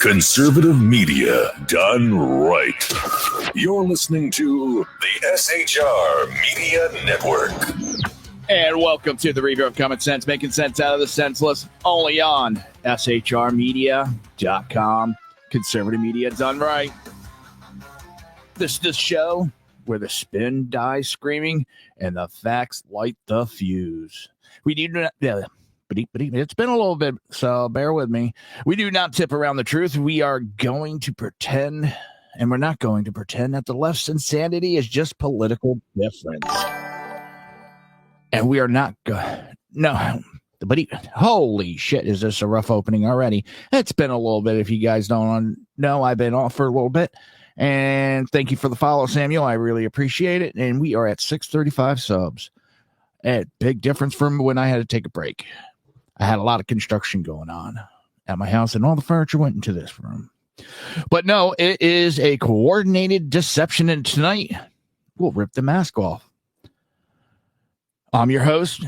Conservative media done right. You're listening to the SHR Media Network. And welcome to the Reaver of Common Sense, making sense out of the senseless, only on shrmedia.com. Conservative media done right. This is the show where the spin dies screaming and the facts light the fuse. We do not... It's been a little bit, so bear with me. We do not tip around the truth. We are going to pretend, and we're not going to pretend that the left's insanity is just political difference. And we are not going. No, but holy shit, is this a rough opening already? It's been a little bit. If you guys don't know, I've been off for a little bit. And thank you for the follow, Samuel. I really appreciate it. And we are at 635 subs. A big difference from when I had to take a break. I had a lot of construction going on at my house, and all the furniture went into this room. But no, it is a coordinated deception, and tonight we'll rip the mask off. I'm your host,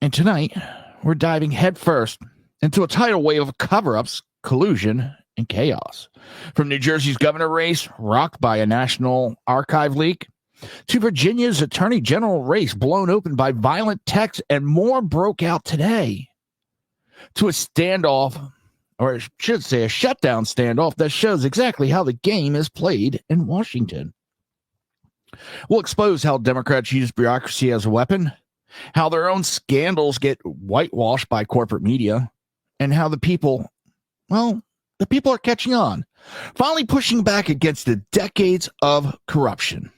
and tonight we're diving headfirst into a tidal wave of cover-ups, collusion, and chaos. From New Jersey's governor race, rocked by a National Archive leak, to Virginia's attorney general race blown open by violent texts, and more broke out today. To a standoff, or I should say a shutdown standoff, that shows exactly how the game is played in Washington. We'll expose how Democrats use bureaucracy as a weapon, how their own scandals get whitewashed by corporate media, and how the people are catching on, finally pushing back against the decades of corruption.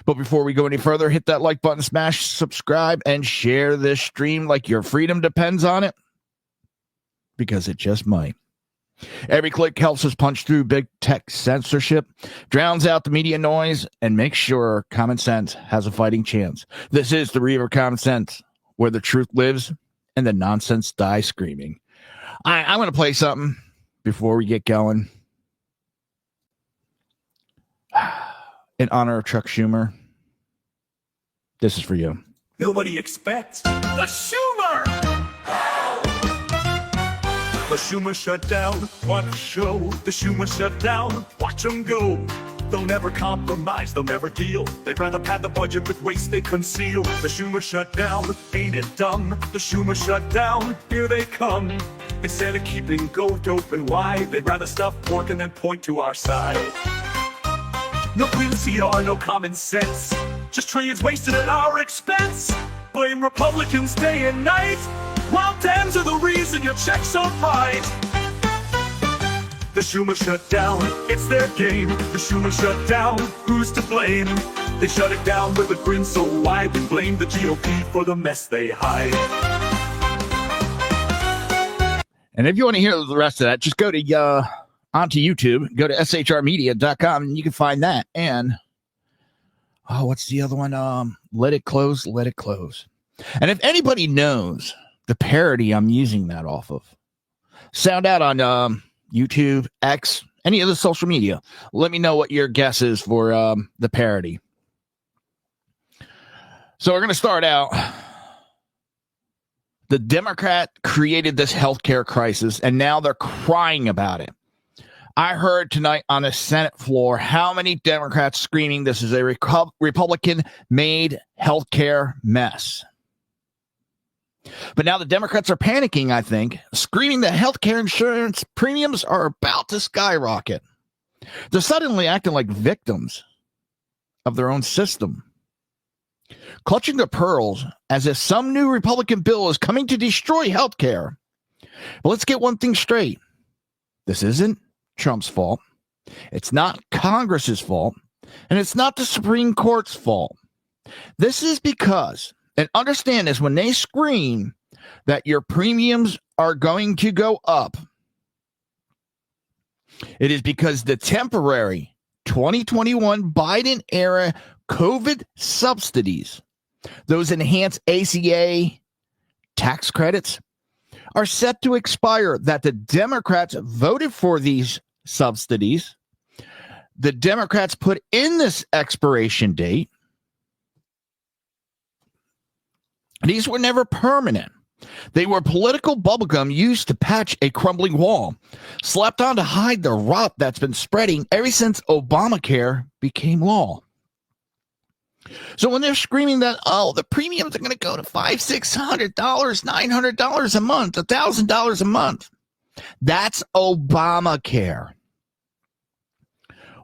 But before we go any further, hit that like button, smash subscribe, and share this stream like your freedom depends on it, because it just might. Every click helps us punch through big tech censorship, drowns out the media noise, and makes sure common sense has a fighting chance. This is the Reaver of Common Sense, where the truth lives and the nonsense dies screaming. I'm going to play something before we get going. In honor of Chuck Schumer, this is for you. Nobody expects the Schumer! The Schumer shutdown, what a show. The Schumer shutdown, watch them go. They'll never compromise, they'll never deal. They'd rather pad the budget with waste they conceal. The Schumer shutdown, ain't it dumb? The Schumer shutdown, here they come. Instead of keeping GOAT open wide, they'd rather stop working and point to our side. No clean CR, no common sense. Just trillions wasted at our expense. Blame Republicans day and night, while Dems are the reason your checks are right. The Schumer shutdown, it's their game. The Schumer shutdown, who's to blame? They shut it down with a grin so wide, and blame the GOP for the mess they hide. And if you want to hear the rest of that, just go to onto YouTube, go to shrmedia.com, and you can find that. And what's the other one? Let It Close, Let It Close. And if anybody knows the parody I'm using that off of, sound out on YouTube, X, any of the social media. Let me know what your guess is for the parody. So we're going to start out. The Democrat created this healthcare crisis, and now they're crying about it. I heard tonight on the Senate floor how many Democrats screaming this is a Republican-made healthcare mess. But now the Democrats are panicking, I think, screaming that healthcare insurance premiums are about to skyrocket. They're suddenly acting like victims of their own system, clutching their pearls as if some new Republican bill is coming to destroy healthcare. But let's get one thing straight. This isn't Trump's fault. It's not Congress's fault. And it's not the Supreme Court's fault. This is because, and understand this, when they scream that your premiums are going to go up, it is because the temporary 2021 Biden era COVID subsidies, those enhanced ACA tax credits, are set to expire, that the Democrats voted for these subsidies. The Democrats put in this expiration date. These were never permanent. They were political bubblegum used to patch a crumbling wall, slapped on to hide the rot that's been spreading ever since Obamacare became law. So when they're screaming that, oh, the premiums are going to go to $500, $600, $900 a month, $1,000 a month, that's Obamacare.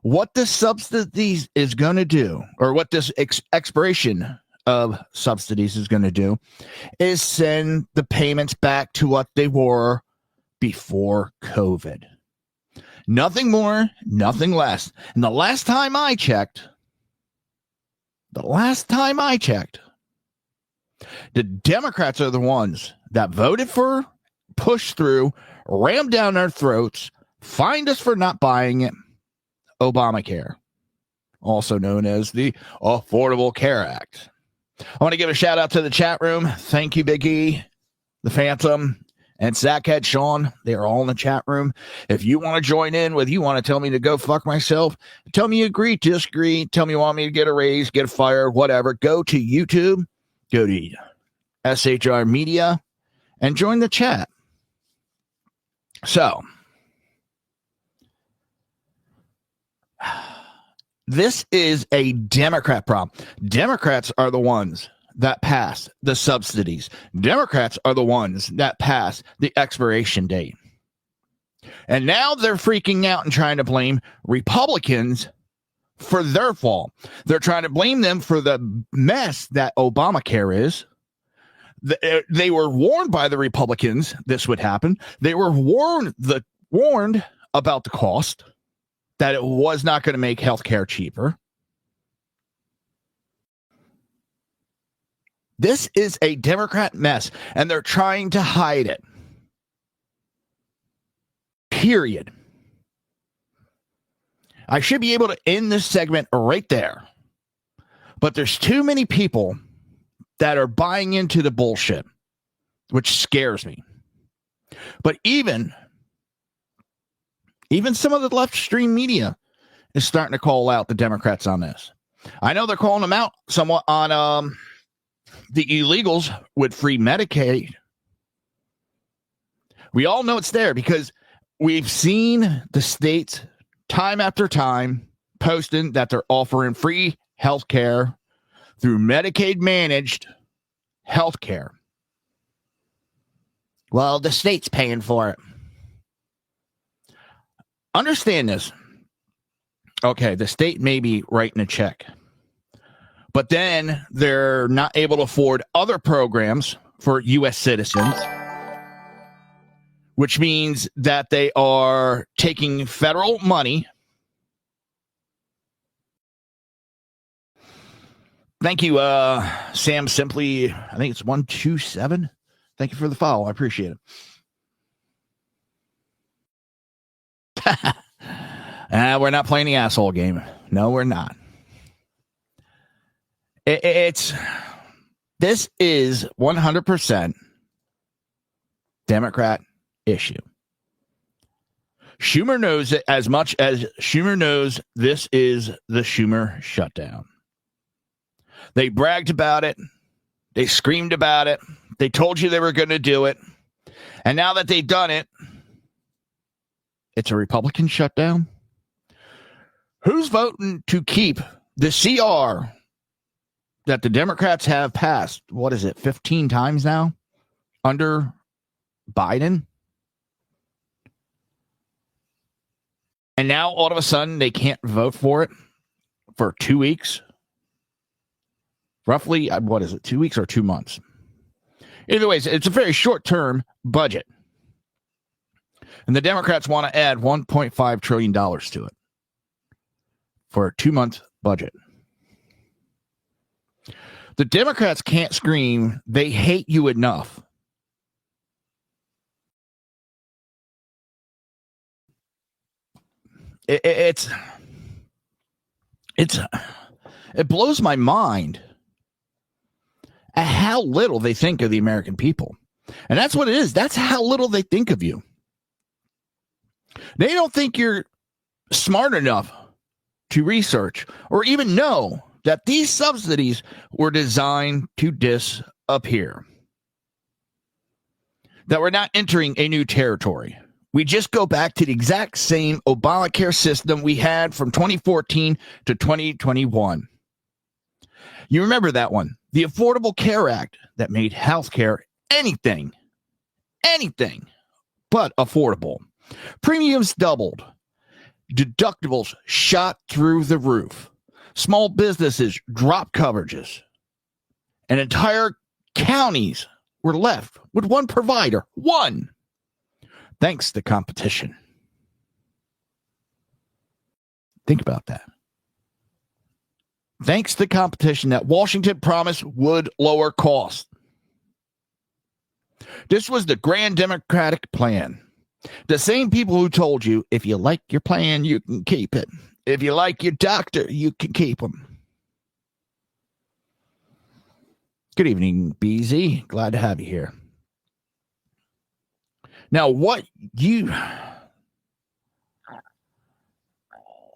What the subsidies is going to do, or what this expiration of subsidies is going to do, is send the payments back to what they were before COVID. Nothing more, nothing less. And the last time I checked, the Democrats are the ones that voted for, pushed through, rammed down our throats, fined us for not buying it, Obamacare, also known as the Affordable Care Act. I want to give a shout out to the chat room. Thank you, Big E, the Phantom, and Zackhead Sean. They are all in the chat room. If you want to join in, whether you want to tell me to go fuck myself, tell me you agree, disagree, tell me you want me to get a raise, get a fire, whatever, go to YouTube, go to SHR Media, and join the chat. So, this is a Democrat problem. Democrats are the ones that pass the subsidies. Democrats are the ones that pass the expiration date. And now they're freaking out and trying to blame Republicans for their fault. They're trying to blame them for the mess that Obamacare is. They were warned by the Republicans this would happen. They were warned about the cost, that it was not going to make healthcare cheaper. This is a Democrat mess, and they're trying to hide it. Period. I should be able to end this segment right there. But there's too many people that are buying into the bullshit, which scares me. But even some of the left stream media is starting to call out the Democrats on this. I know they're calling them out somewhat on the illegals with free Medicaid. We all know it's there because we've seen the states time after time posting that they're offering free health care through Medicaid managed health care. Well, the state's paying for it. Understand this. Okay, the state may be writing a check, but then they're not able to afford other programs for U.S. citizens, which means that they are taking federal money. Thank you, Sam Simply. I think it's 127. Thank you for the follow. I appreciate it. We're not playing the asshole game. No, we're not. This is 100% Democrat issue. Schumer knows it as much as Schumer knows this is the Schumer shutdown. They bragged about it. They screamed about it. They told you they were going to do it. And now that they've done it, it's a Republican shutdown. Who's voting to keep the CR that the Democrats have passed? What is it, 15 times now under Biden? And now all of a sudden they can't vote for it for 2 weeks. Roughly, what is it, 2 weeks or 2 months? Either way, it's a very short-term budget. And the Democrats want to add $1.5 trillion to it for a 2-month budget. The Democrats can't scream, they hate you enough. It blows my mind at how little they think of the American people. And that's what it is. That's how little they think of you. They don't think you're smart enough to research or even know that these subsidies were designed to disappear. that we're not entering a new territory. We just go back to the exact same Obamacare system we had from 2014 to 2021. You remember that one, the Affordable Care Act that made healthcare anything but affordable. Premiums doubled. Deductibles shot through the roof. Small businesses dropped coverages. And entire counties were left with one provider. One. Thanks to competition. Think about that. Thanks to competition that Washington promised would lower costs. This was the grand Democratic plan. The same people who told you, if you like your plan, you can keep it. If you like your doctor, you can keep them. Good evening, BZ. Glad to have you here. Now,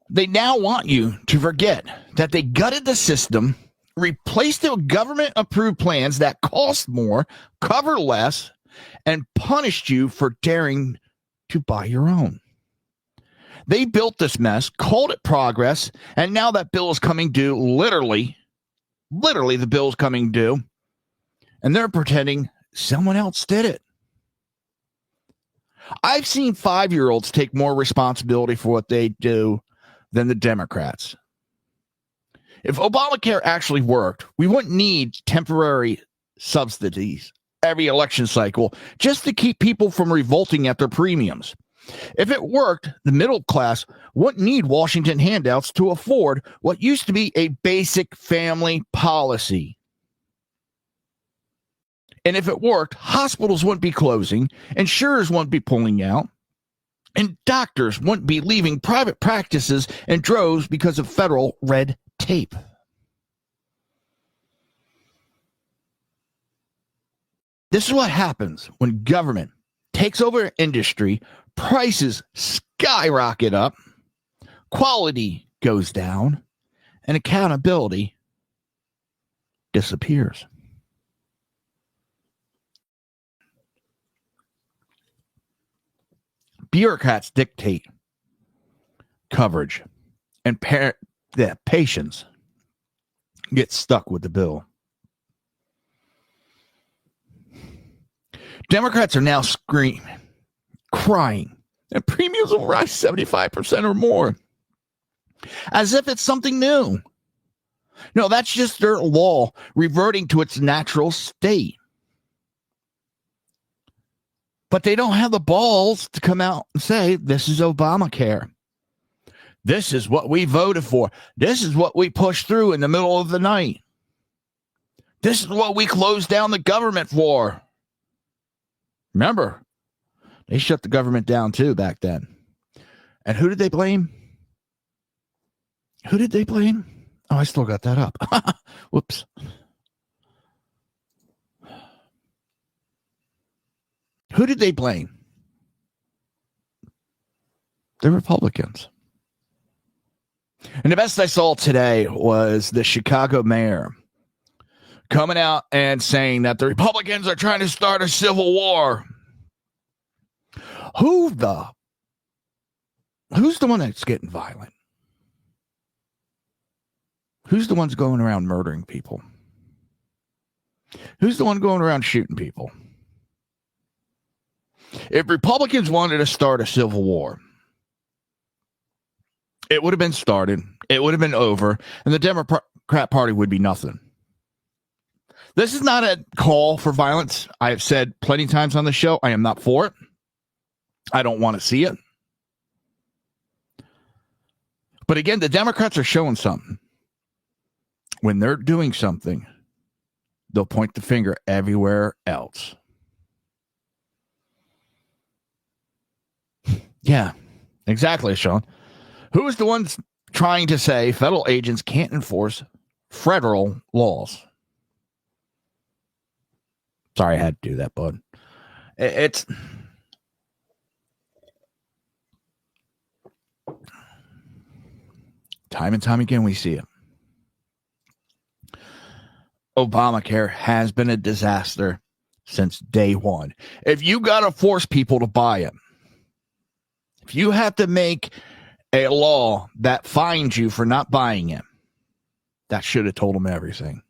they now want you to forget that they gutted the system, replaced it with government-approved plans that cost more, cover less, and punished you for daring to buy your own. They built this mess, called it progress, and now that bill is coming due, literally the bill is coming due, and they're pretending someone else did it. I've seen 5-year-olds take more responsibility for what they do than the Democrats. If Obamacare actually worked, we wouldn't need temporary subsidies every election cycle just to keep people from revolting at their premiums. If it worked, the middle class wouldn't need Washington handouts to afford what used to be a basic family policy. And if it worked, hospitals wouldn't be closing, insurers wouldn't be pulling out, and doctors wouldn't be leaving private practices in droves because of federal red tape. This is what happens when government takes over industry, prices skyrocket up, quality goes down, and accountability disappears. Bureaucrats dictate coverage, and patients get stuck with the bill. Democrats are now screaming, crying, and premiums will rise 75% or more, as if it's something new. No, that's just their law reverting to its natural state. But they don't have the balls to come out and say, this is Obamacare. This is what we voted for. This is what we pushed through in the middle of the night. This is what we closed down the government for. Remember, they shut the government down too back then. And who did they blame? Who did they blame? Oh, I still got that up. Whoops. Who did they blame? The Republicans. And the best I saw today was the Chicago mayor coming out and saying that the Republicans are trying to start a civil war. Who's the one that's getting violent? Who's the ones going around murdering people? Who's the one going around shooting people? If Republicans wanted to start a civil war, it would have been started, it would have been over, and the Democrat Party would be nothing. This is not a call for violence. I have said plenty of times on the show, I am not for it. I don't want to see it. But again, the Democrats are showing something. When they're doing something, they'll point the finger everywhere else. Yeah, exactly, Sean. Who is the ones trying to say federal agents can't enforce federal laws? Sorry, I had to do that, bud. It's time and time again we see it. Obamacare has been a disaster. since day one. If you got to force people to buy it, if you have to make a law that fines you for not buying it, that should have told them everything.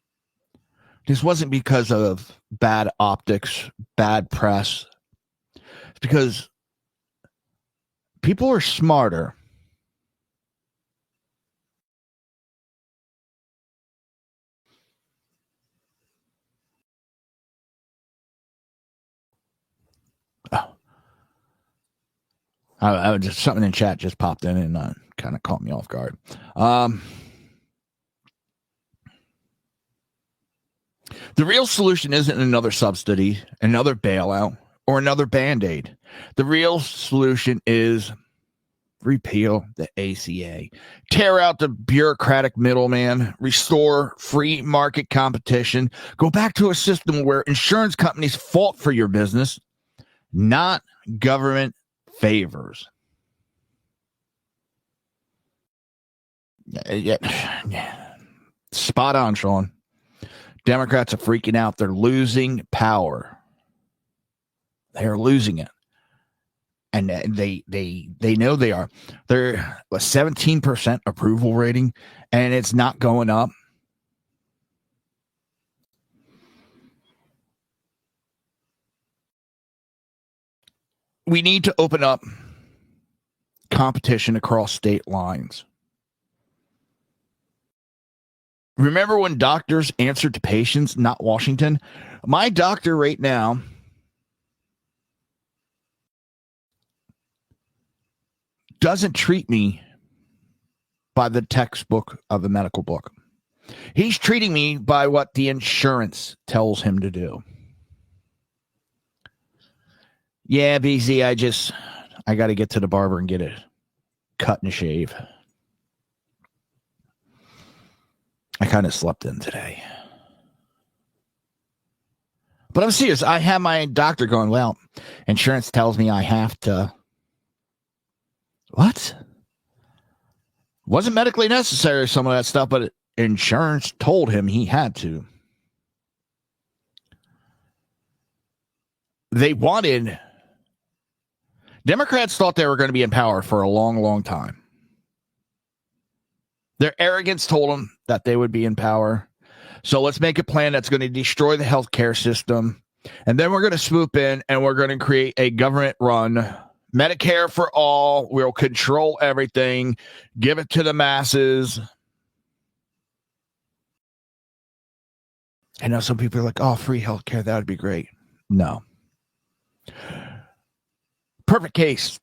This wasn't because of bad optics, bad press. It's because people are smarter. I just something in chat just popped in and kind of caught me off guard. The real solution isn't another subsidy, another bailout, or another Band-Aid. The real solution is repeal the ACA, tear out the bureaucratic middleman, restore free market competition, go back to a system where insurance companies fought for your business, not government favors. Yeah. Spot on, Sean. Democrats are freaking out. They're losing power. They're losing it. And they know they are. They're a 17% approval rating, and it's not going up. We need to open up competition across state lines. Remember when doctors answered to patients, not Washington? My doctor right now doesn't treat me by the textbook of the medical book. He's treating me by what the insurance tells him to do. Yeah, BZ, I got to get to the barber and get it cut and shave. I kind of slept in today. But I'm serious. I have my doctor going, well, insurance tells me I have to. What? Wasn't medically necessary, some of that stuff, but insurance told him he had to. Democrats thought they were going to be in power for a long, long time. Their arrogance told them that they would be in power. So let's make a plan that's going to destroy the healthcare system. And then we're going to swoop in and we're going to create a government-run Medicare for all. We'll control everything, give it to the masses. I know some people are like, oh, free healthcare, that would be great. No. Perfect case.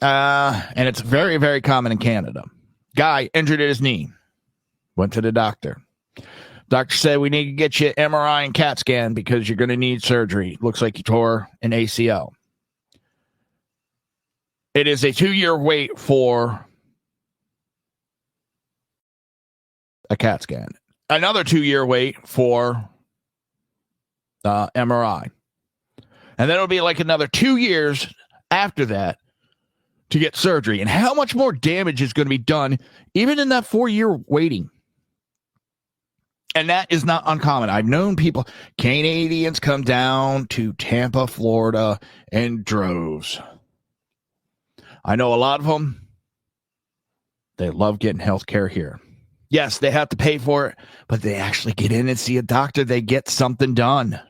And it's very, very common in Canada. Guy injured at his knee. Went to the doctor. Doctor said, we need to get you an MRI and CAT scan because you're going to need surgery. Looks like you tore an ACL. It is a 2-year wait for a CAT scan. Another 2-year wait for MRI. And then it'll be like another 2 years after that to get surgery. And how much more damage is going to be done even in that 4-year waiting? And that is not uncommon. I've known people, Canadians come down to Tampa, Florida in droves. I know a lot of them, they love getting health care here. Yes, they have to pay for it, but they actually get in and see a doctor. They get something done.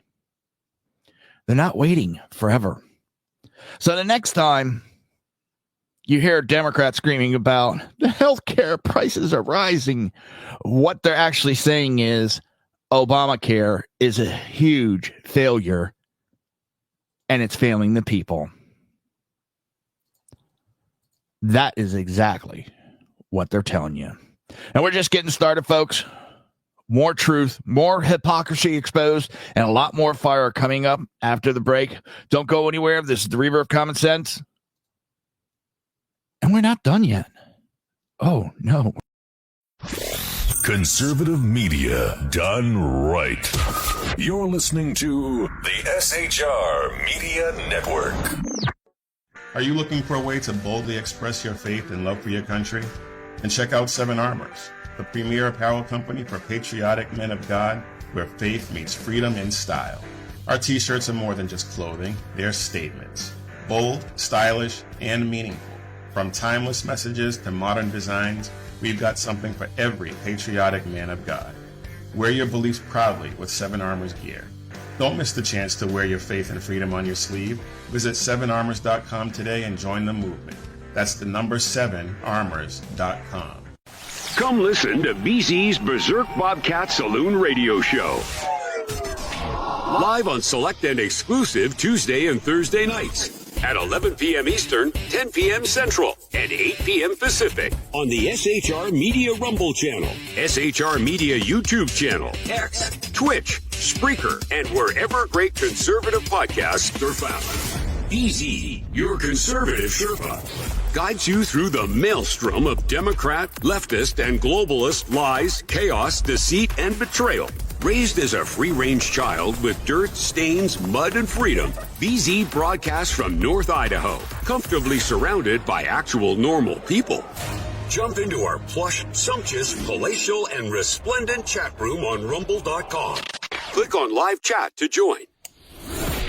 They're not waiting forever. So the next time you hear Democrats screaming about the healthcare prices are rising, what they're actually saying is Obamacare is a huge failure and it's failing the people. That is exactly what they're telling you. And we're just getting started, folks. More truth, more hypocrisy exposed, and a lot more fire coming up after the break. Don't go anywhere. This is the Reaver of Common Sense. And we're not done yet. Oh, no. Conservative media done right. You're listening to the SHR Media Network. Are you looking for a way to boldly express your faith and love for your country? And check out Seven Armors, the premier apparel company for patriotic men of God, where faith meets freedom in style. Our t-shirts are more than just clothing, they're statements. Bold, stylish, and meaningful. From timeless messages to modern designs, we've got something for every patriotic man of God. Wear your beliefs proudly with 7 Armor's gear. Don't miss the chance to wear your faith and freedom on your sleeve. Visit 7armors.com today and join the movement. That's the number 7armors.com. Come listen to BZ's Berserk Bobcat Saloon Radio Show. Live on select and exclusive Tuesday and Thursday nights at 11 p.m. Eastern, 10 p.m. Central, and 8 p.m. Pacific on the SHR Media Rumble channel, SHR Media YouTube channel, X, Twitch, Spreaker, and wherever great conservative podcasts are found. BZ, your conservative Sherpa, guides you through the maelstrom of Democrat, leftist, and globalist lies, chaos, deceit, and betrayal. Raised as a free-range child with dirt, stains, mud, and freedom, BZ broadcasts from North Idaho, comfortably surrounded by actual normal people. Jump into our plush, sumptuous, palatial, and resplendent chat room on rumble.com. Click on live chat to join.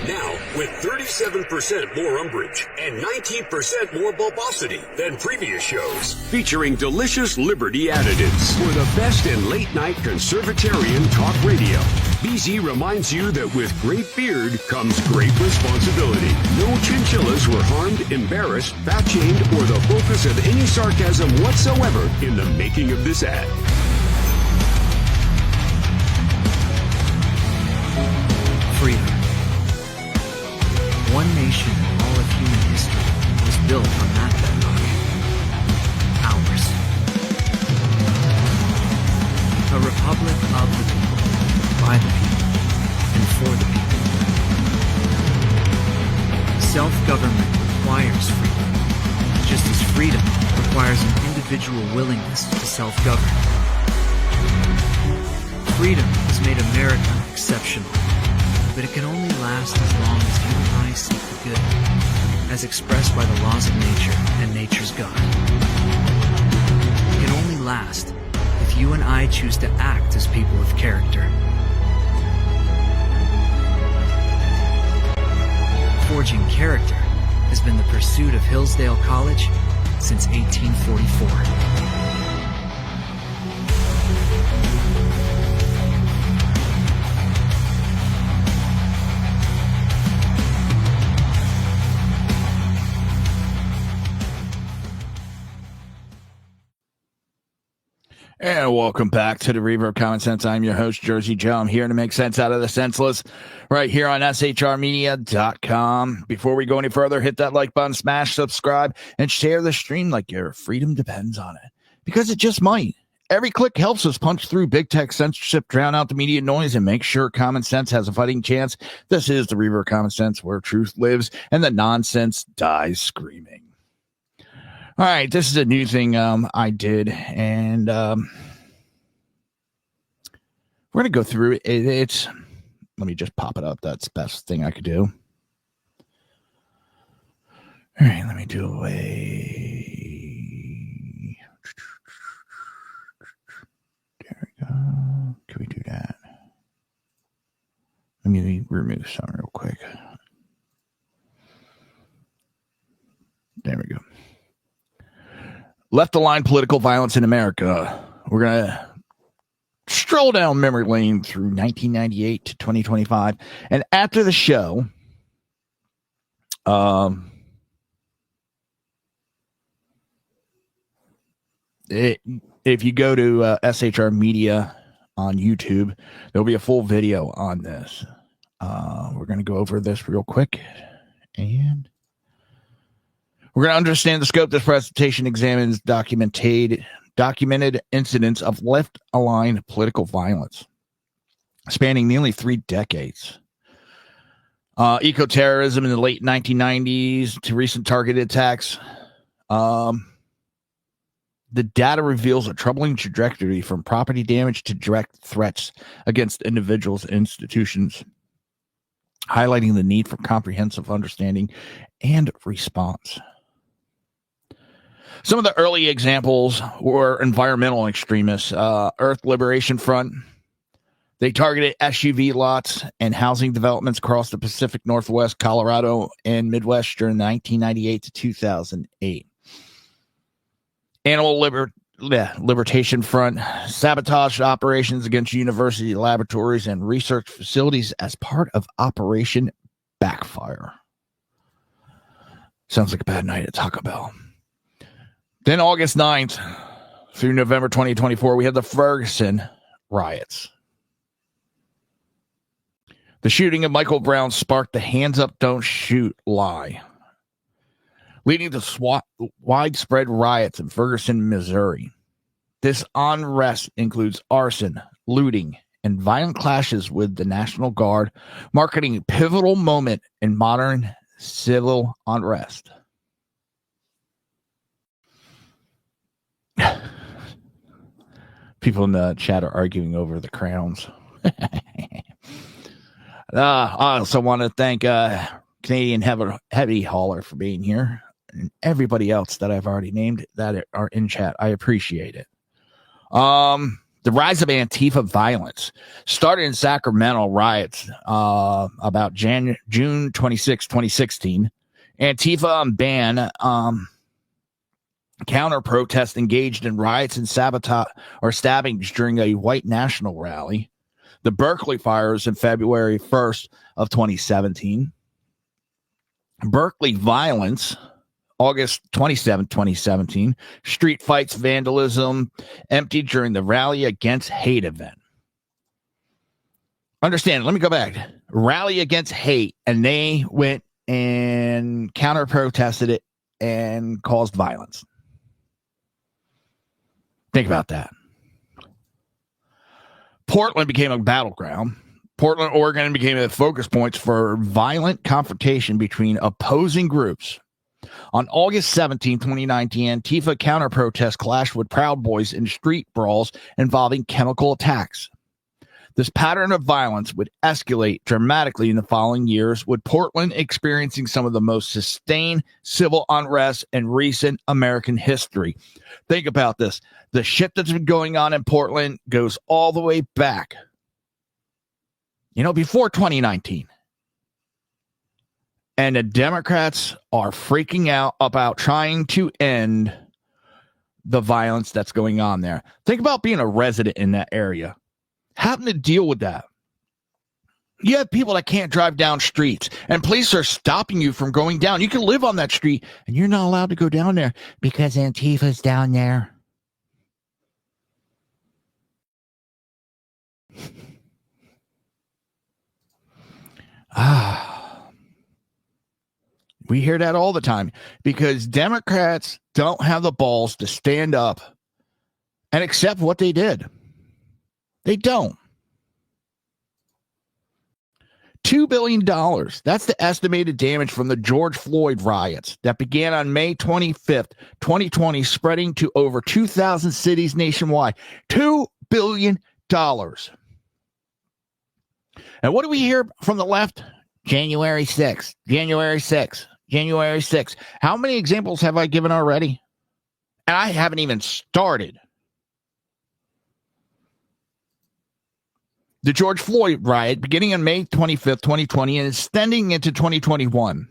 Now, with 37% more umbrage and 19% more bulbosity than previous shows, featuring delicious Liberty additives for the best in late-night conservatarian talk radio. BZ reminds you that with great beard comes great responsibility. No chinchillas were harmed, embarrassed, fat-shamed, or the focus of any sarcasm whatsoever in the making of this ad. Freedom. One nation in all of human history was built on that bedrock. Ours. A republic of the people, by the people, and for the people. Self-government requires freedom, just as freedom requires an individual willingness to self-govern. Freedom has made America exceptional. But it can only last as long as you and I seek the good, as expressed by the laws of nature and nature's God. It can only last if you and I choose to act as people of character. Forging character has been the pursuit of Hillsdale College since 1844. And welcome back to the Reaver of Common Sense. I'm your host, Jersey Joe. I'm here to make sense out of the senseless right here on shrmedia.com. Before we go any further, hit that like button, smash subscribe, and share the stream like your freedom depends on it. Because it just might. Every click helps us punch through big tech censorship, drown out the media noise, and make sure common sense has a fighting chance. This is the Reaver of Common Sense, where truth lives and the nonsense dies screaming. All right, this is a new thing I did, and we're going to go through it. It's, let me just pop it up. That's the best thing I could do. All right, let me do away. There we go. Can we do that? Let me remove some real quick. There we go. Left-aligned political violence in America. We're going to stroll down memory lane through 1998 to 2025. And after the show, if you go to SHR Media on YouTube, there'll be a full video on this. We're going to go over this real quick. And we're going to understand the scope. This presentation examines documented incidents of left-aligned political violence spanning nearly 3 decades. Eco-terrorism in the late 1990s to recent targeted attacks. The data reveals a troubling trajectory from property damage to direct threats against individuals and institutions, highlighting the need for comprehensive understanding and response. Some of the early examples were environmental extremists, Earth Liberation Front, They targeted SUV lots and housing developments across the Pacific Northwest, Colorado, and Midwest during 1998 to 2008. Animal Libertation Front sabotaged operations against university laboratories and research facilities as part of Operation Backfire. Sounds like a bad night at Taco Bell. Then August 9th through November 2024, we had the Ferguson riots. The shooting of Michael Brown sparked the hands up, don't shoot lie, leading to widespread riots in Ferguson, Missouri. This unrest includes arson, looting, and violent clashes with the National Guard, marking a pivotal moment in modern civil unrest. People in the chat are arguing over the crowns. I also want to thank Canadian Heavy Hauler for being here, and everybody else that I've already named that are in chat. I appreciate it. The rise of Antifa violence started in Sacramento riots about June 26, 2016. Antifa and ban counter protests engaged in riots and sabotage or stabbings during a white national rally. The Berkeley fires in February 1st of 2017. Berkeley violence, August 27, 2017. Street fights, vandalism emptied during the rally against hate event. Understand, let me go back. Rally against hate, and they went and counter protested it and caused violence. Think about that. Portland became a battleground. Portland, Oregon became a focus point for violent confrontation between opposing groups. On August 17, 2019, Antifa counter-protests clashed with Proud Boys in street brawls involving chemical attacks. This pattern of violence would escalate dramatically in the following years, with Portland experiencing some of the most sustained civil unrest in recent American history. Think about this. The shit that's been going on in Portland goes all the way back, before 2019. And the Democrats are freaking out about trying to end the violence that's going on there. Think about being a resident in that area, having to deal with that. You have people that can't drive down streets, and police are stopping you from going down. You can live on that street, and you're not allowed to go down there because Antifa's down there. We hear that all the time because Democrats don't have the balls to stand up and accept what they did. They don't. $2 billion. That's the estimated damage from the George Floyd riots that began on May 25th, 2020, spreading to over 2,000 cities nationwide. $2 billion. And what do we hear from the left? January 6th, January 6th, January 6th. How many examples have I given already? And I haven't even started. The George Floyd riot beginning on May 25th, 2020 and extending into 2021.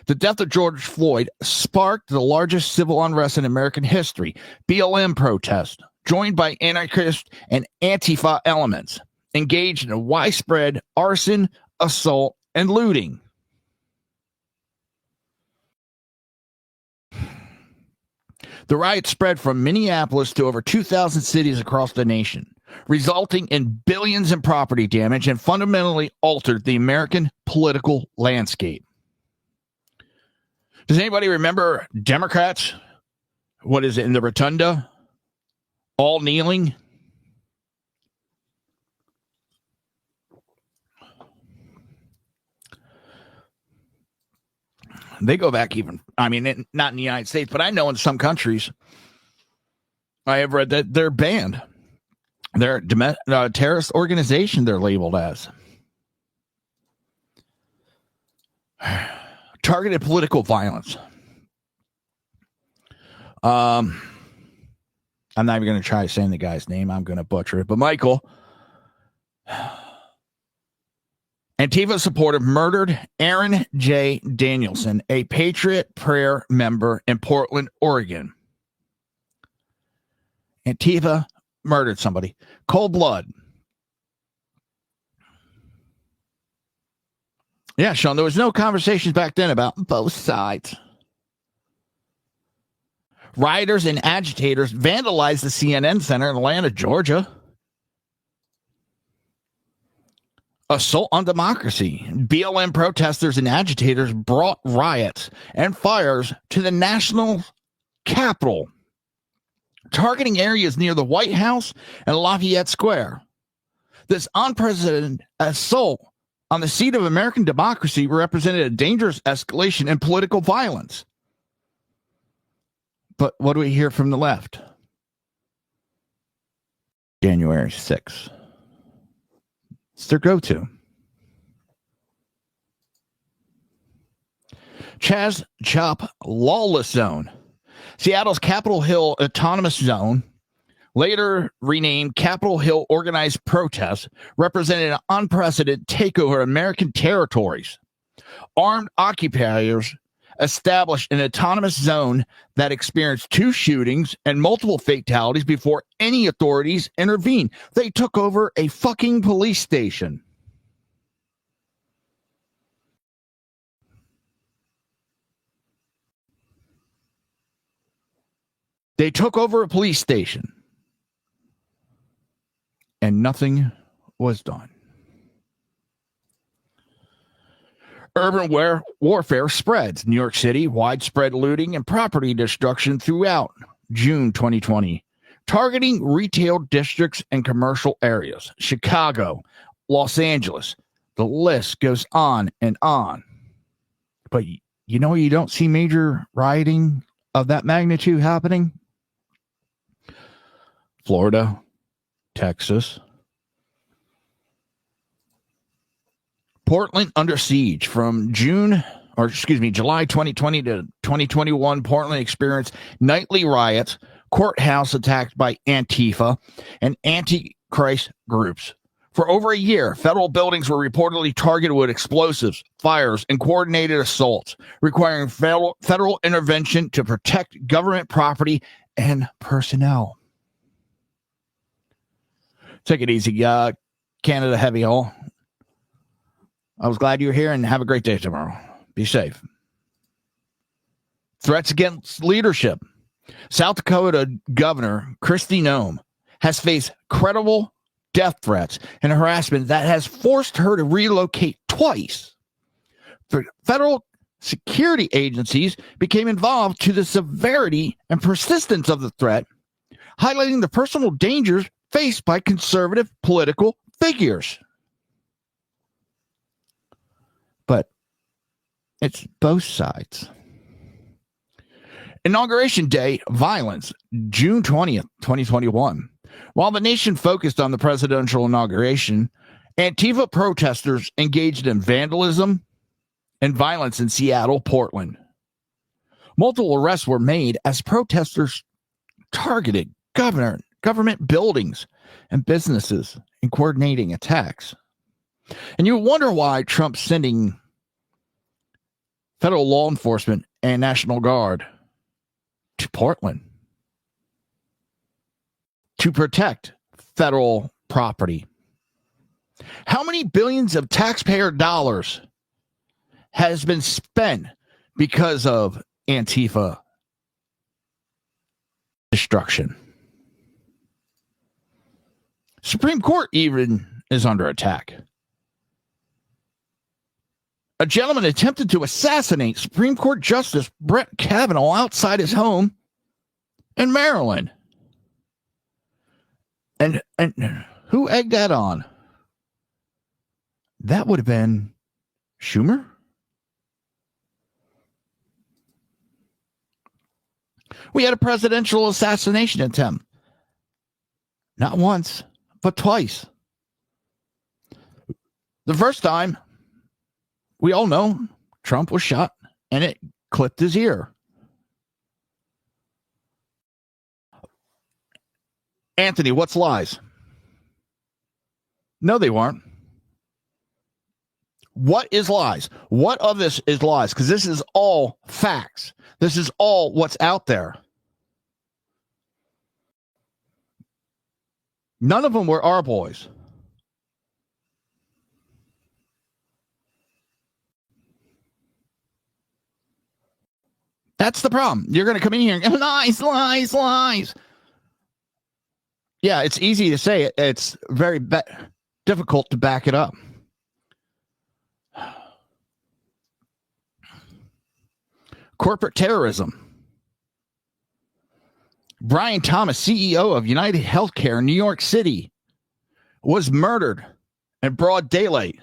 The death of George Floyd sparked the largest civil unrest in American history. BLM protest, joined by anarchist and Antifa elements, engaged in a widespread arson, assault, and looting. The riot spread from Minneapolis to over 2,000 cities across the nation, resulting in billions in property damage and fundamentally altered the American political landscape. Does anybody remember Democrats? What is it, in the rotunda? All kneeling? They go back even, not in the United States, but I know in some countries, I have read that they're banned. They're a terrorist organization, they're labeled as. Targeted political violence. I'm not even going to try saying the guy's name. I'm going to butcher it. But Michael Antifa supporter murdered Aaron J. Danielson, a Patriot Prayer member in Portland, Oregon. Antifa murdered somebody. Cold blood. Yeah, Sean, there was no conversations back then about both sides. Rioters and agitators vandalized the CNN Center in Atlanta, Georgia. Assault on democracy. BLM protesters and agitators brought riots and fires to the national capital, targeting areas near the White House and Lafayette Square. This unprecedented assault on the seat of American democracy represented a dangerous escalation in political violence. But what do we hear from the left? January 6th. It's their go-to. Chaz Chop Lawless Zone. Seattle's Capitol Hill Autonomous Zone, later renamed Capitol Hill Organized Protest, represented an unprecedented takeover of American territories. Armed occupiers established an autonomous zone that experienced 2 shootings and multiple fatalities before any authorities intervened. They took over a fucking police station. They took over a police station. And nothing was done. Urban warfare spreads. New York City, widespread looting and property destruction throughout June 2020, targeting retail districts and commercial areas. Chicago, Los Angeles, the list goes on and on. But you know, you don't see major rioting of that magnitude happening. Florida, Texas. Portland under siege from July 2020 to 2021. Portland experienced nightly riots, courthouse attacked by Antifa and anti-Christ groups. For over a year, federal buildings were reportedly targeted with explosives, fires, and coordinated assaults, requiring federal intervention to protect government property and personnel. Take it easy, Canada Heavy Haul. I was glad you were here, and have a great day tomorrow. Be safe. Threats against leadership. South Dakota Governor Kristi Noem has faced credible death threats and harassment that has forced her to relocate twice. The federal security agencies became involved to the severity and persistence of the threat, highlighting the personal dangers faced by conservative political figures. But it's both sides. Inauguration Day violence, June 20th, 2021. While the nation focused on the presidential inauguration, Antifa protesters engaged in vandalism and violence in Seattle, Portland. Multiple arrests were made as protesters targeted government buildings and businesses in coordinating attacks. And you wonder why Trump's sending federal law enforcement and National Guard to Portland to protect federal property. How many billions of taxpayer dollars has been spent because of Antifa destruction? Supreme Court even is under attack. A gentleman attempted to assassinate Supreme Court Justice Brett Kavanaugh outside his home in Maryland. And who egged that on? That would have been Schumer? We had a presidential assassination attempt. Not once, but twice. The first time, we all know Trump was shot and it clipped his ear. Anthony, what's lies? No, they weren't. What is lies? What of this is lies? Because this is all facts. This is all what's out there. None of them were our boys. That's the problem. You're going to come in here and lies, lies, lies. Yeah, it's easy to say it. It's very difficult to back it up. Corporate terrorism. Brian Thomas, CEO of United Healthcare in New York City, was murdered in broad daylight.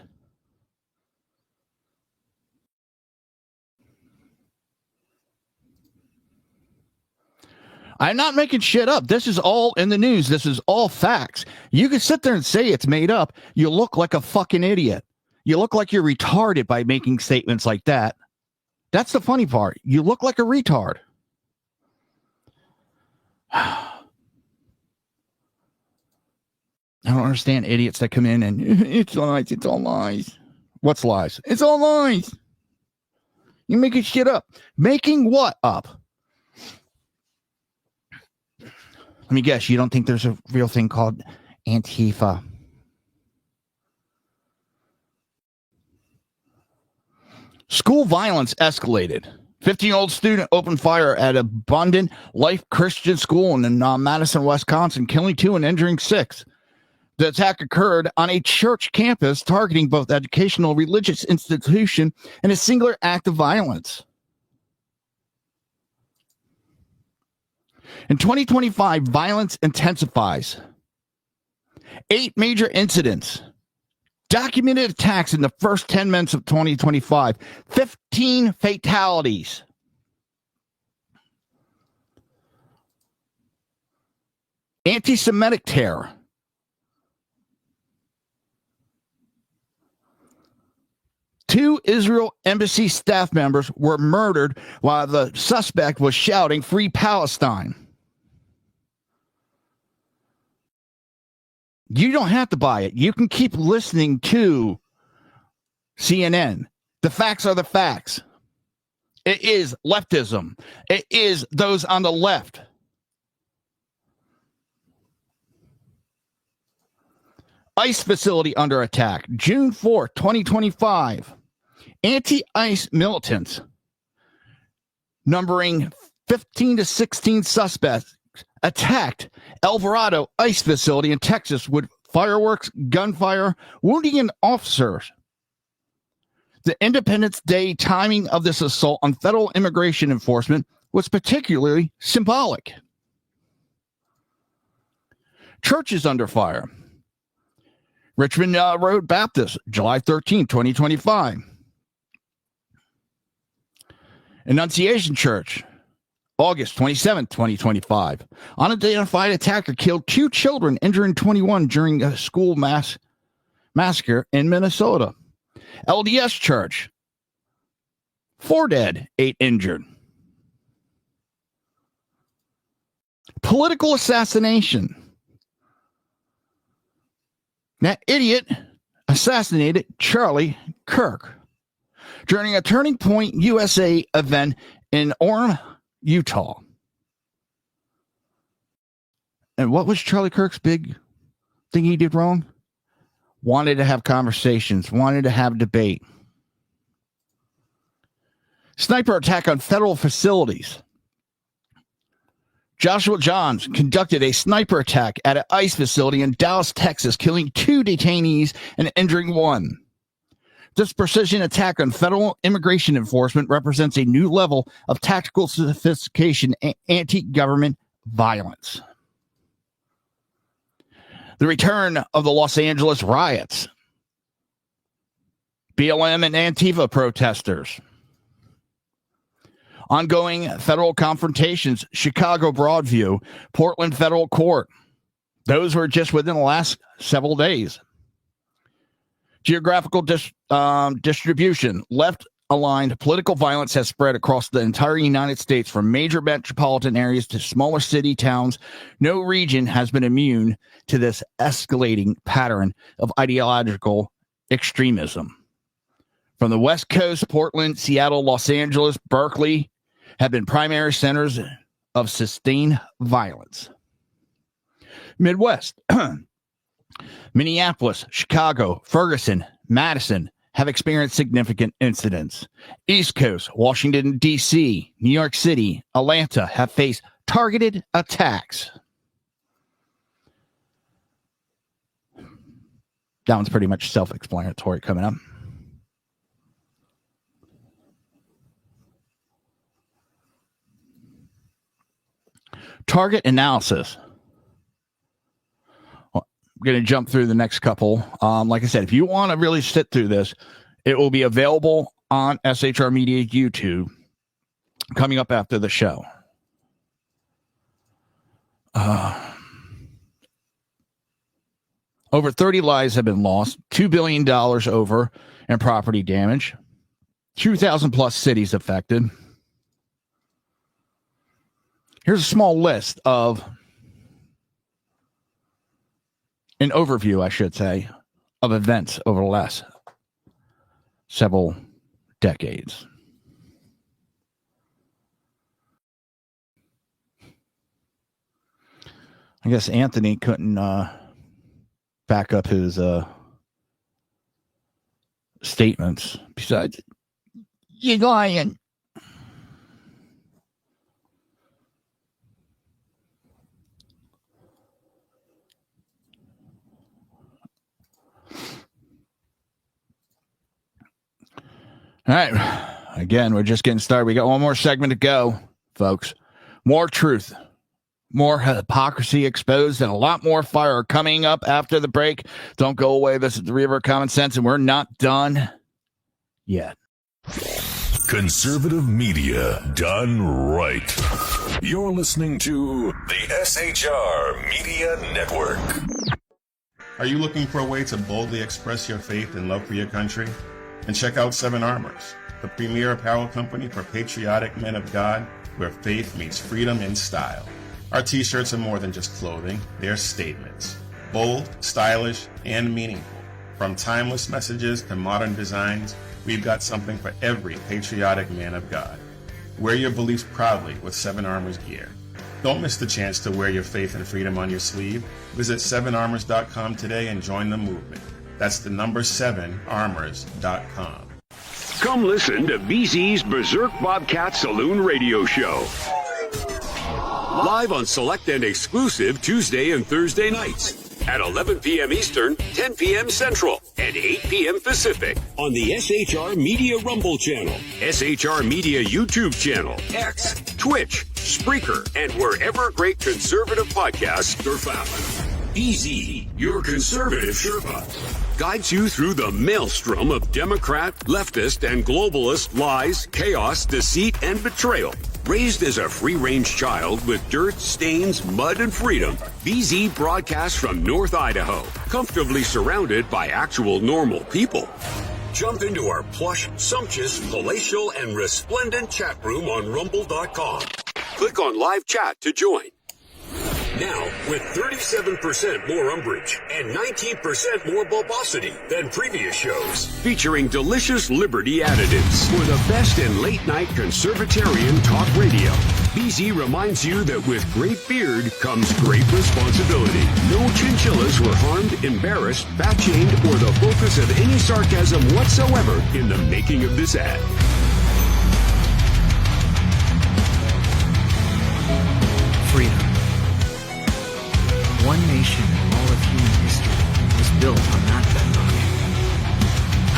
I'm not making shit up. This is all in the news. This is all facts. You can sit there and say it's made up. You look like a fucking idiot. You look like you're retarded by making statements like that. That's the funny part. You look like a retard. I don't understand idiots that come in and it's lies. It's all lies. What's lies? It's all lies. You're making shit up. Making what up? Let me guess. You don't think there's a real thing called Antifa? School violence escalated. 15-year-old student opened fire at Abundant Life Christian School in Madison, Wisconsin, killing 2 and injuring 6. The attack occurred on a church campus, targeting both educational religious institution and a singular act of violence. In 2025, violence intensifies. 8 major incidents. Documented attacks in the first 10 months of 2025. 15 fatalities. Anti-Semitic terror. Two Israel embassy staff members were murdered while the suspect was shouting "Free Palestine." You don't have to buy it. You can keep listening to CNN. The facts are the facts. It is leftism. It is those on the left. ICE facility under attack. June 4th, 2025. Anti-ICE militants, numbering 15 to 16 suspects, attacked Alvarado ICE facility in Texas with fireworks, gunfire, wounding an officer. The Independence Day timing of this assault on federal immigration enforcement was particularly symbolic. Churches under fire. Richmond Road Baptist, July 13, 2025. Annunciation Church, August 27, 2025. Unidentified attacker killed 2 children, injuring 21 during a school massacre in Minnesota. LDS Church, 4 dead, 8 injured. Political assassination. That idiot assassinated Charlie Kirk during a Turning Point USA event in Orem, Utah. And what was Charlie Kirk's big thing he did wrong? Wanted to have conversations, wanted to have debate. Sniper attack on federal facilities. Joshua Johns conducted a sniper attack at an ICE facility in Dallas, Texas, killing 2 detainees and injuring 1. This precision attack on federal immigration enforcement represents a new level of tactical sophistication and anti-government violence. The return of the Los Angeles riots. BLM and Antifa protesters. Ongoing federal confrontations, Chicago Broadview, Portland Federal Court. Those were just within the last several days. Geographical distribution. Left aligned political violence has spread across the entire United States, from major metropolitan areas to smaller city towns. No region has been immune to this escalating pattern of ideological extremism. From the West Coast, Portland, Seattle, Los Angeles, Berkeley have been primary centers of sustained violence. Midwest, Minneapolis, Chicago, Ferguson, Madison have experienced significant incidents. East Coast, Washington, D.C., New York City, Atlanta have faced targeted attacks. That one's pretty much self-explanatory coming up. Target analysis. Well, I'm going to jump through the next couple. Like I said, if you want to really sit through this, it will be available on SHR Media YouTube coming up after the show. Over 30 lives have been lost, $2 billion over in property damage, 2,000 plus cities affected. Here's a small list of an overview, I should say, of events over the last several decades. I guess Anthony couldn't back up his statements. Besides, you're lying. All right. Again, we're just getting started. We got one more segment to go, folks. More truth, more hypocrisy exposed, and a lot more fire coming up after the break. Don't go away. This is the Reaver of Common Sense, and we're not done yet. Conservative media done right. You're listening to the SHR Media Network. Are you looking for a way to boldly express your faith and love for your country? And check out 7 Armors, the premier apparel company for patriotic men of God, where faith meets freedom in style. Our t-shirts are more than just clothing, they're statements. Bold, stylish, and meaningful. From timeless messages to modern designs, we've got something for every patriotic man of God. Wear your beliefs proudly with 7 Armors gear. Don't miss the chance to wear your faith and freedom on your sleeve. Visit 7armors.com today and join the movement. That's the number 7armors.com. Come listen to BZ's Berserk Bobcat Saloon Radio Show. Live on select and exclusive Tuesday and Thursday nights at 11 p.m. Eastern, 10 p.m. Central, and 8 p.m. Pacific on the SHR Media Rumble channel, SHR Media YouTube channel, X, Twitch, Spreaker, and wherever great conservative podcasts are found. BZ, your conservative Sherpa, guides you through the maelstrom of Democrat, leftist, and globalist lies, chaos, deceit, and betrayal. Raised as a free-range child with dirt, stains, mud, and freedom, BZ broadcasts from North Idaho, comfortably surrounded by actual normal people. Jump into our plush, sumptuous, palatial, and resplendent chat room on rumble.com. Click on live chat to join. Now, with 37% more umbrage and 19% more bulbosity than previous shows, featuring delicious Liberty additives for the best in late-night conservatarian talk radio. BZ reminds you that with great beard comes great responsibility. No chinchillas were harmed, embarrassed, fat-shamed, or the focus of any sarcasm whatsoever in the making of this ad. Freedom. One nation in all of human history was built on that bedrock.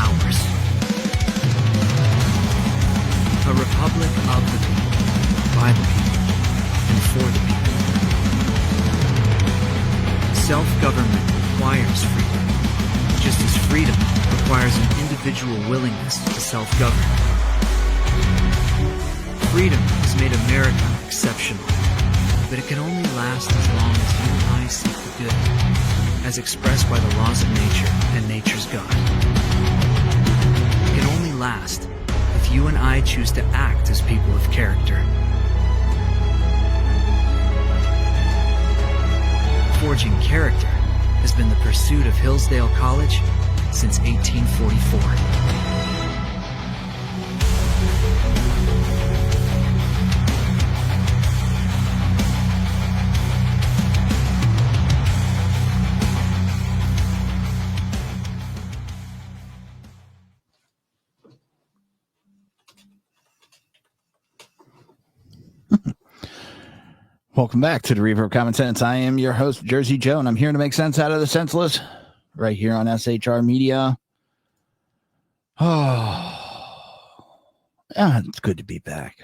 Ours. A republic of the people, by the people, and for the people. Self-government requires freedom, just as freedom requires an individual willingness to self-govern. Freedom has made America exceptional. But it can only last as long as you and I seek the good, as expressed by the laws of nature and nature's God. It can only last if if you and I choose to act as people of character. Forging character has been the pursuit of Hillsdale College since 1844. Welcome back to the Reaver of Common Sense. I am your host, Jersey Joe, and I'm here to make sense out of the senseless right here on SHR Media. Oh, it's good to be back.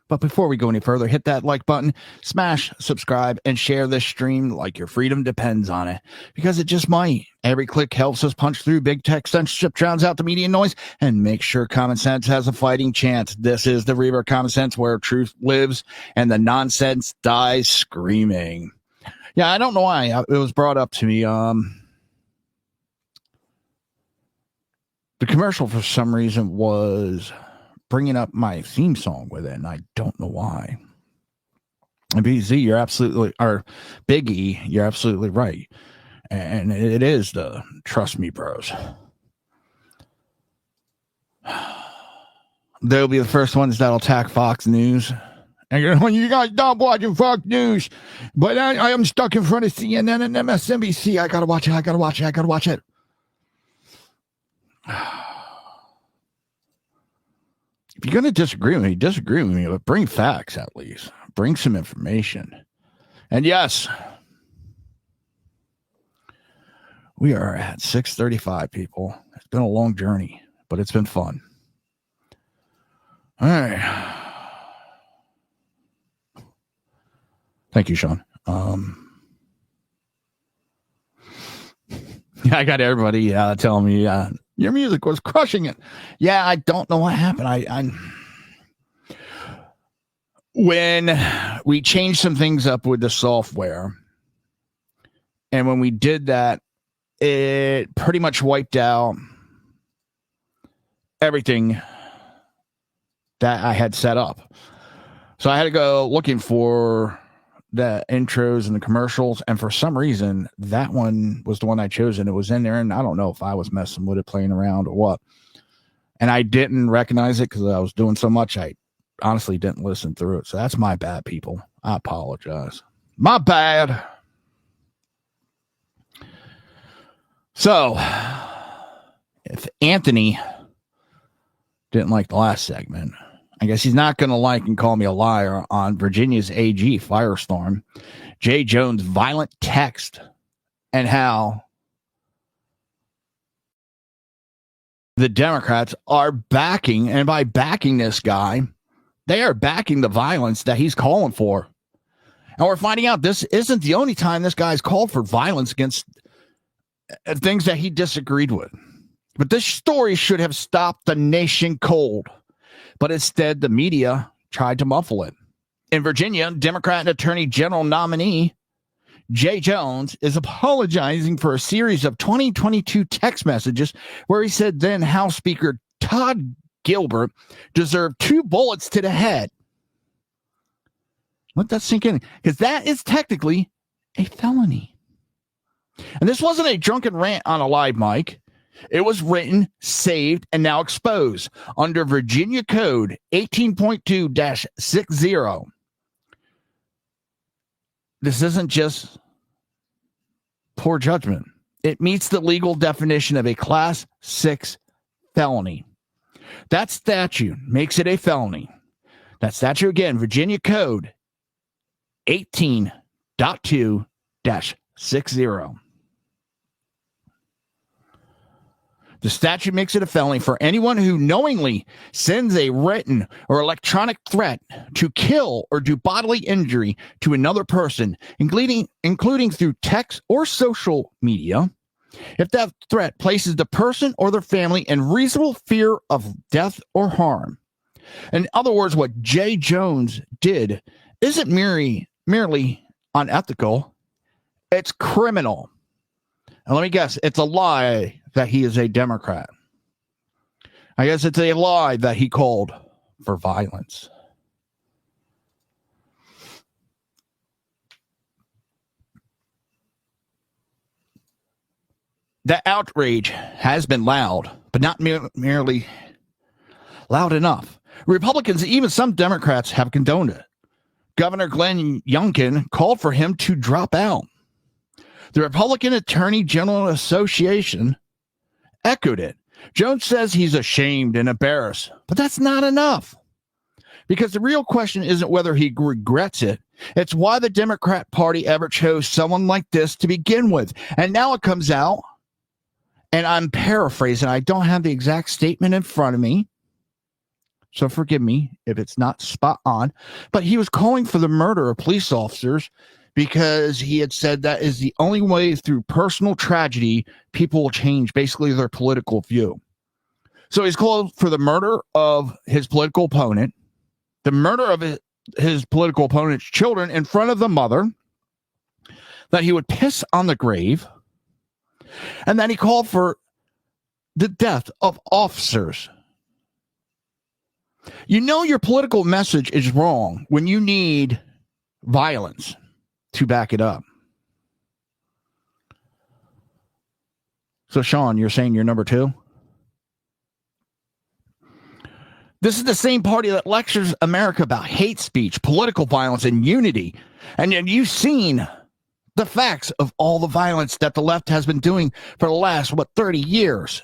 But before we go any further, hit that like button, smash, subscribe, and share this stream like your freedom depends on it, because it just might. Every click helps us punch through big tech censorship, drowns out the media noise, and make sure common sense has a fighting chance. This is the Reaver of Common Sense, where truth lives and the nonsense dies screaming. Yeah, I don't know why it was brought up to me. The commercial, for some reason, was bringing up my theme song with it, and I don't know why. And BZ, you're absolutely, or Big E, you're absolutely right. And it is the Trust Me Bros. They'll be the first ones that'll attack Fox News. And when you guys stop watching Fox News, but I am stuck in front of CNN and MSNBC. I gotta watch it. If you're going to disagree with me, but bring facts at least. Bring some information. And yes, we are at 6:35, people. It's been a long journey, but it's been fun. All right. Thank you, Sean. Yeah, I got everybody telling me your music was crushing it. Yeah, I don't know what happened. I when we changed some things up with the software, and when we did that, it pretty much wiped out everything that I had set up. So I had to go looking for the intros and the commercials, and for some reason that one was the one I chose, and it was in there, and I don't know if I was messing with it, playing around or what, and I didn't recognize it because I was doing so much. I honestly didn't listen through it, so that's my bad, people. I apologize. My bad. So if Anthony didn't like the last segment, I guess he's not going to like and call me a liar on Virginia's AG firestorm, Jay Jones' violent text, and how the Democrats are backing, and by backing this guy, they are backing the violence that he's calling for. And we're finding out this isn't the only time this guy's called for violence against things that he disagreed with. But this story should have stopped the nation cold. But instead, the media tried to muffle it. In Virginia, Democrat Attorney General nominee Jay Jones is apologizing for a series of 2022 text messages where he said then House Speaker Todd Gilbert deserved 2 bullets to the head. Let that sink in, because that is technically a felony. And this wasn't a drunken rant on a live mic. It was written, saved, and now exposed under Virginia Code 18.2-60. This isn't just poor judgment. It meets the legal definition of a Class 6 felony. That statute makes it a felony. That statute, again, Virginia Code 18.2-60. The statute makes it a felony for anyone who knowingly sends a written or electronic threat to kill or do bodily injury to another person, including through text or social media, if that threat places the person or their family in reasonable fear of death or harm. In other words, what Jay Jones did isn't merely unethical, it's criminal. And let me guess, it's a lie that he is a Democrat. I guess it's a lie that he called for violence. The outrage has been loud, but not merely loud enough. Republicans, even some Democrats, have condoned it. Governor Glenn Youngkin called for him to drop out. The Republican Attorney General Association echoed it. Jones says he's ashamed and embarrassed, but that's not enough. Because the real question isn't whether he regrets it. It's why the Democrat Party ever chose someone like this to begin with. And now it comes out, and I'm paraphrasing. I don't have the exact statement in front of me, so forgive me if it's not spot on. But he was calling for the murder of police officers because he had said that is the only way through personal tragedy people will change basically their political view. So he's called for the murder of his political opponent, the murder of his political opponent's children in front of the mother, that he would piss on the grave, and then he called for the death of officers. You know your political message is wrong when you need violence to back it up. So, Sean, you're saying you're number two? This is the same party that lectures America about hate speech, political violence, and unity. And you've seen the facts of all the violence that the left has been doing for the last, 30 years.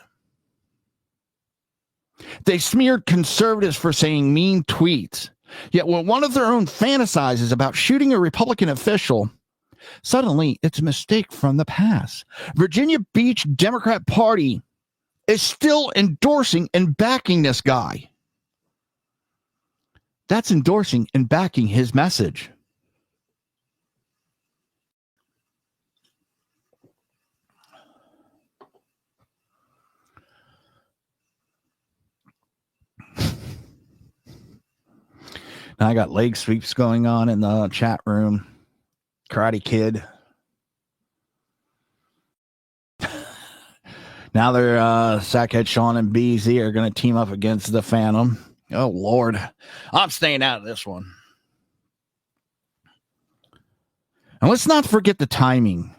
They smeared conservatives for saying mean tweets. Yet when one of their own fantasizes about shooting a Republican official, suddenly it's a mistake from the past. Virginia Beach Democrat Party is still endorsing and backing this guy. That's endorsing and backing his message. Now I got leg sweeps going on in the chat room. Karate Kid. Now they're Sackhead Sean and BZ are going to team up against the Phantom. Oh, Lord. I'm staying out of this one. And let's not forget the timing.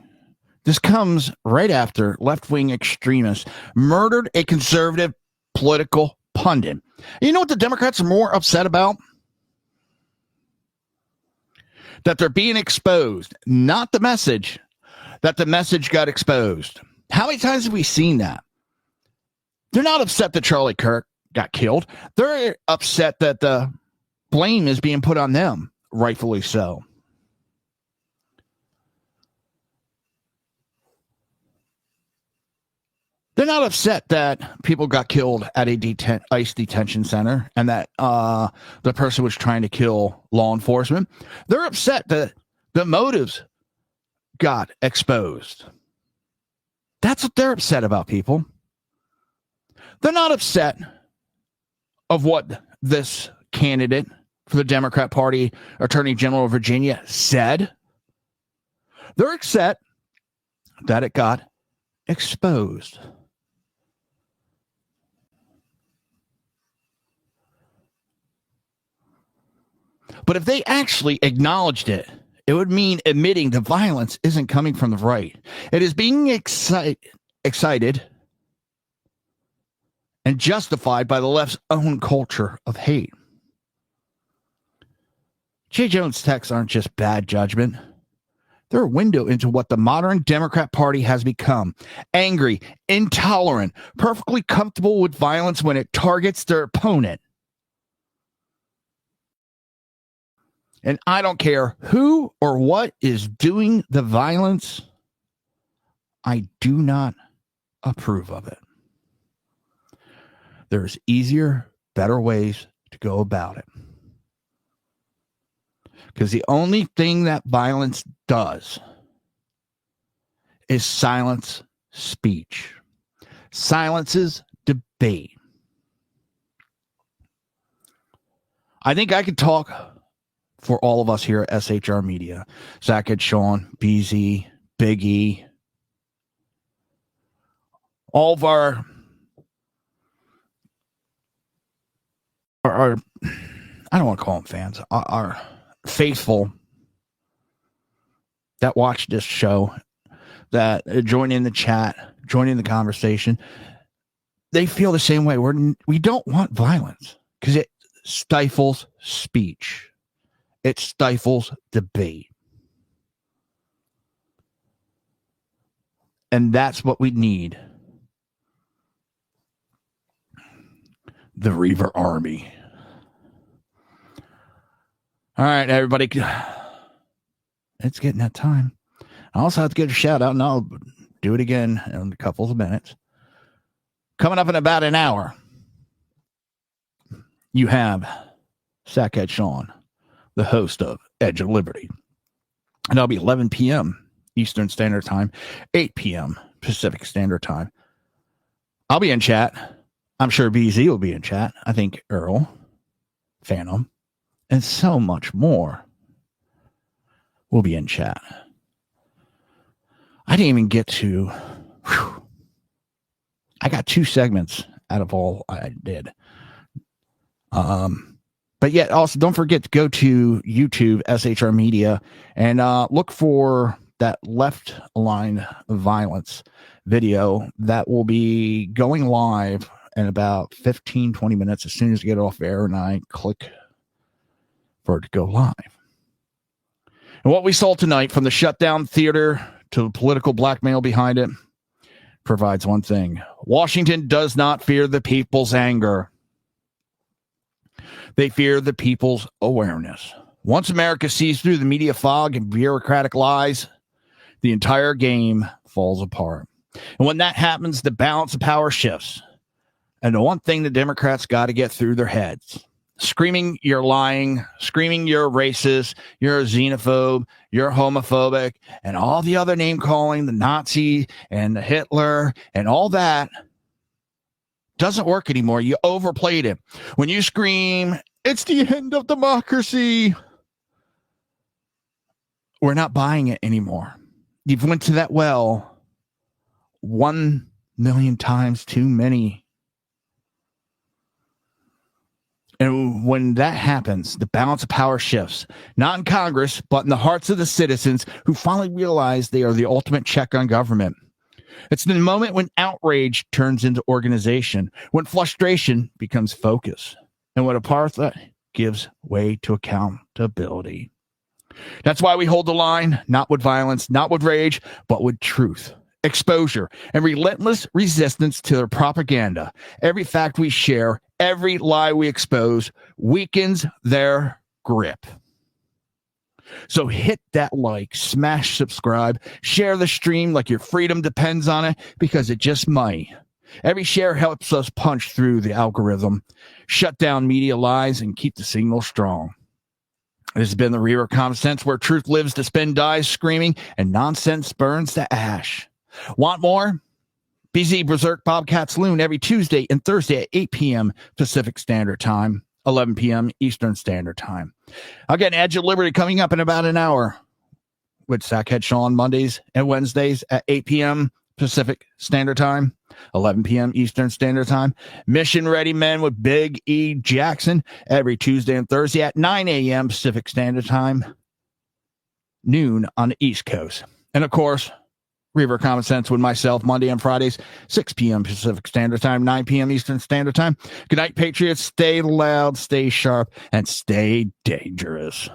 This comes right after left-wing extremists murdered a conservative political pundit. You know what the Democrats are more upset about? That they're being exposed, not the message, that the message got exposed. How many times have we seen that? They're not upset that Charlie Kirk got killed. They're upset that the blame is being put on them, rightfully so. They're not upset that people got killed at a ICE detention center and that the person was trying to kill law enforcement. They're upset that the motives got exposed. That's what they're upset about, people. They're not upset of what this candidate for the Democrat Party, Attorney General of Virginia, said. They're upset that it got exposed. But if they actually acknowledged it, it would mean admitting the violence isn't coming from the right. It is being excited and justified by the left's own culture of hate. J. Jones' texts aren't just bad judgment. They're a window into what the modern Democrat Party has become. Angry, intolerant, perfectly comfortable with violence when it targets their opponent. And I don't care who or what is doing the violence. I do not approve of it. There's easier, better ways to go about it. Because the only thing that violence does is silence speech, silences debate. I think I could talk for all of us here at SHR Media. Sackett, Sean, BZ, Big E. All of our our I don't want to call them fans, our faithful that watch this show, that join in the chat, join in the conversation, they feel the same way. We don't want violence because it stifles speech. It stifles debate. And that's what we need. The Reaver Army. All right, everybody. It's getting that time. I also have to give a shout out, and I'll do it again in a couple of minutes. Coming up in about an hour, you have Sackhead Sean, the host of Edge of Liberty. And that'll be 11 p.m. Eastern Standard Time, 8 p.m. Pacific Standard Time. I'll be in chat. I'm sure BZ will be in chat. I think Earl, Phantom, and so much more will be in chat. I didn't even get to... I got 2 segments out of all I did. But yet, also, don't forget to go to YouTube, SHR Media, and look for that left line violence video that will be going live in about 15, 20 minutes as soon as we get off air and I click for it to go live. And what we saw tonight, from the Shutdown Theater to the political blackmail behind it, provides one thing. Washington does not fear the people's anger. They fear the people's awareness. Once America sees through the media fog and bureaucratic lies, the entire game falls apart. And when that happens, the balance of power shifts. And the one thing the Democrats got to get through their heads: screaming you're lying, screaming you're racist, you're a xenophobe, you're homophobic, and all the other name calling, the Nazi and the Hitler and all that doesn't work anymore. You overplayed it. When you scream, it's the end of democracy, we're not buying it anymore. You've went to that well 1 million times too many. And when that happens, the balance of power shifts, not in Congress, but in the hearts of the citizens who finally realize they are the ultimate check on government. It's the moment when outrage turns into organization, when frustration becomes focus, and when apartheid gives way to accountability. That's why we hold the line, not with violence, not with rage, but with truth, exposure, and relentless resistance to their propaganda. Every fact we share, every lie we expose, weakens their grip. So hit that like, smash subscribe, share the stream like your freedom depends on it, because it just might. Every share helps us punch through the algorithm, shut down media lies, and keep the signal strong. This has been the Reaver of Common Sense, where truth lives, the spin dies screaming, and nonsense burns to ash. Want more? BZ Berserk Bobcat Saloon every Tuesday and Thursday at 8 p.m. Pacific Standard Time, 11 p.m. Eastern Standard Time. Again, Edge of Liberty coming up in about an hour with Sackhead Sean Mondays and Wednesdays at 8 p.m. Pacific Standard Time, 11 p.m. Eastern Standard Time. Mission Ready Men with Big E Jackson every Tuesday and Thursday at 9 a.m. Pacific Standard Time, noon on the East Coast. And of course, Reaver of Common Sense with myself Monday and Fridays, 6 p.m. Pacific Standard Time, 9 p.m. Eastern Standard Time. Good night, Patriots. Stay loud, stay sharp, and stay dangerous.